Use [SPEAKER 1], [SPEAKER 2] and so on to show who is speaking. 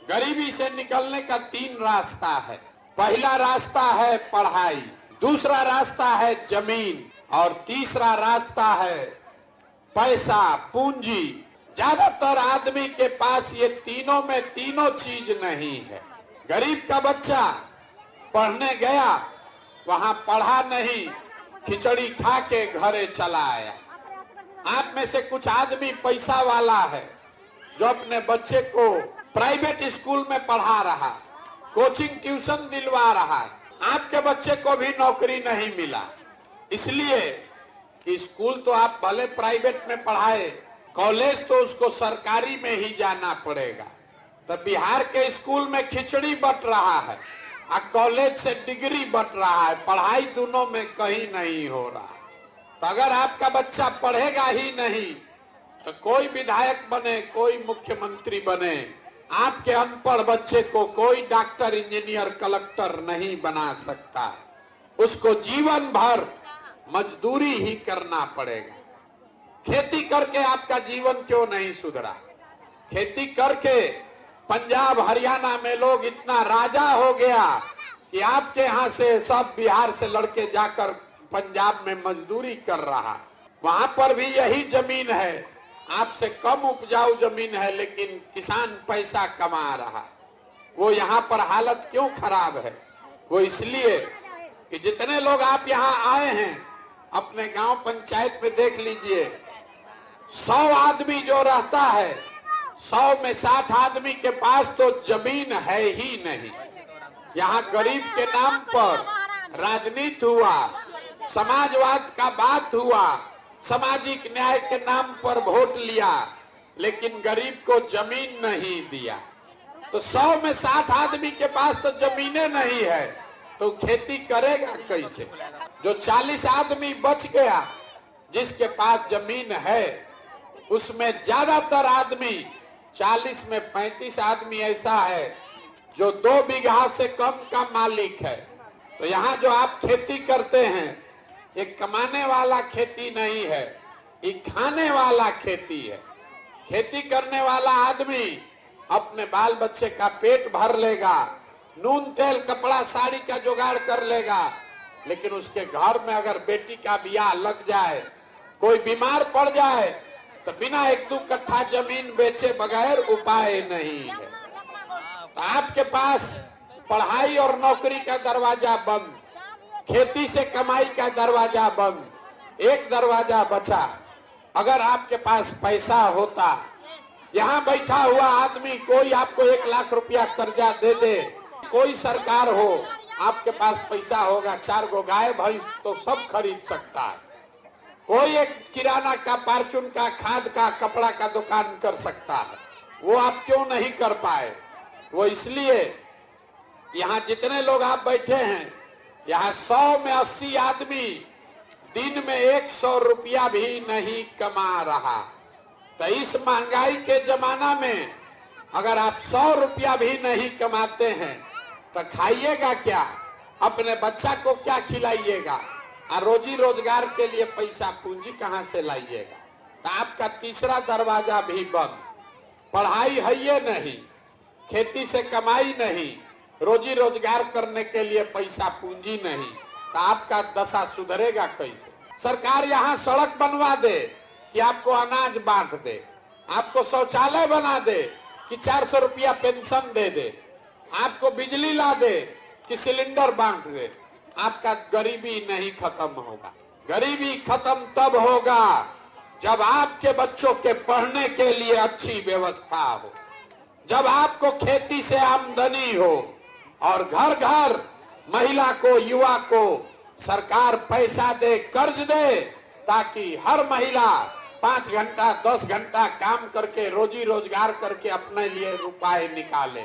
[SPEAKER 1] गरीबी से निकलने का 3 रास्ता है। पहला रास्ता है पढ़ाई, दूसरा रास्ता है जमीन और तीसरा रास्ता है पैसा, पूंजी। ज्यादातर आदमी के पास ये तीनों में तीनों चीज नहीं है। गरीब का बच्चा पढ़ने गया, वहां पढ़ा नहीं, खिचड़ी खा के घरे चला आया। आप में से कुछ आदमी पैसा वाला है जो अपने बच्चे को प्राइवेट स्कूल में पढ़ा रहा, कोचिंग ट्यूशन दिलवा रहा है। आपके बच्चे को भी नौकरी नहीं मिला, इसलिए कि स्कूल तो आप भले प्राइवेट में पढ़ाए, कॉलेज तो उसको सरकारी में ही जाना पड़ेगा। तो बिहार के स्कूल में खिचड़ी बट रहा है और कॉलेज से डिग्री बट रहा है, पढ़ाई दोनों में कहीं नहीं हो रहा। तो अगर आपका बच्चा पढ़ेगा ही नहीं तो कोई विधायक बने, कोई मुख्यमंत्री बने, आपके अनपढ़ बच्चे को कोई डॉक्टर, इंजीनियर, कलेक्टर नहीं बना सकता। उसको जीवन भर मजदूरी ही करना पड़ेगा। खेती करके आपका जीवन क्यों नहीं सुधरा? खेती करके पंजाब हरियाणा में लोग इतना राजा हो गया कि आपके यहाँ से सब बिहार से लड़के जाकर पंजाब में मजदूरी कर रहा। वहां पर भी यही जमीन है, आपसे कम उपजाऊ जमीन है, लेकिन किसान पैसा कमा रहा। वो यहाँ पर हालत क्यों खराब है? वो इसलिए कि जितने लोग आप यहाँ आए हैं, अपने गांव पंचायत में देख लीजिए, 100 आदमी जो रहता है, 100 में 60 आदमी के पास तो जमीन है ही नहीं। यहाँ गरीब के नाम पर राजनीति हुआ, समाजवाद का बात हुआ, सामाजिक न्याय के नाम पर वोट लिया, लेकिन गरीब को जमीन नहीं दिया। तो 100 में 60 आदमी के पास तो जमीनें नहीं है, तो खेती करेगा कैसे? जो 40 आदमी बच गया जिसके पास जमीन है, उसमें ज्यादातर आदमी, 40 में 35 आदमी ऐसा है जो 2 बीघा से कम का मालिक है। तो यहाँ जो आप खेती करते हैं, ये कमाने वाला खेती नहीं है, ये खाने वाला खेती है। खेती करने वाला आदमी अपने बाल बच्चे का पेट भर लेगा, नून तेल कपड़ा साड़ी का जुगाड़ कर लेगा, लेकिन उसके घर में अगर बेटी का ब्याह लग जाए, कोई बीमार पड़ जाए, तो बिना 1-2 कट्ठा जमीन बेचे बगैर उपाय नहीं है। तो आपके पास पढ़ाई और नौकरी का दरवाजा बंद, खेती से कमाई का दरवाजा बंद, एक दरवाजा बचा। अगर आपके पास पैसा होता, यहाँ बैठा हुआ आदमी कोई आपको 1 लाख रुपया कर्जा दे दे, कोई सरकार हो, आपके पास पैसा होगा, 4 गो गाय भैंस तो सब खरीद सकता है। कोई एक किराना का, फार्चून का, खाद का, कपड़ा का दुकान कर सकता है। वो आप क्यों नहीं कर पाए? वो इसलिए यहाँ जितने लोग आप बैठे हैं, यहाँ 100 में 80 आदमी दिन में 100 रुपया भी नहीं कमा रहा। तो इस महंगाई के जमाना में अगर आप 100 रुपया भी नहीं कमाते हैं तो खाइएगा क्या? अपने बच्चा को क्या खिलाइएगा? और रोजी रोजगार के लिए पैसा पूंजी कहाँ से लाइएगा? तो आपका तीसरा दरवाजा भी बंद। पढ़ाई है ये नहीं, खेती से कमाई नहीं, रोजी रोजगार करने के लिए पैसा पूंजी नहीं, तो आपका दशा सुधरेगा कैसे? सरकार यहाँ सड़क बनवा दे कि आपको अनाज बांट दे, आपको शौचालय बना दे कि 400 रुपया पेंशन दे दे, आपको बिजली ला दे कि सिलेंडर बांट दे, आपका गरीबी नहीं खत्म होगा। गरीबी खत्म तब होगा जब आपके बच्चों के पढ़ने के लिए अच्छी व्यवस्था हो, जब आपको खेती से आमदनी हो और घर घर महिला को, युवा को सरकार पैसा दे, कर्ज दे, ताकि हर महिला 5 घंटा 10 घंटा काम करके रोजी रोजगार करके अपने लिए रुपए निकाले।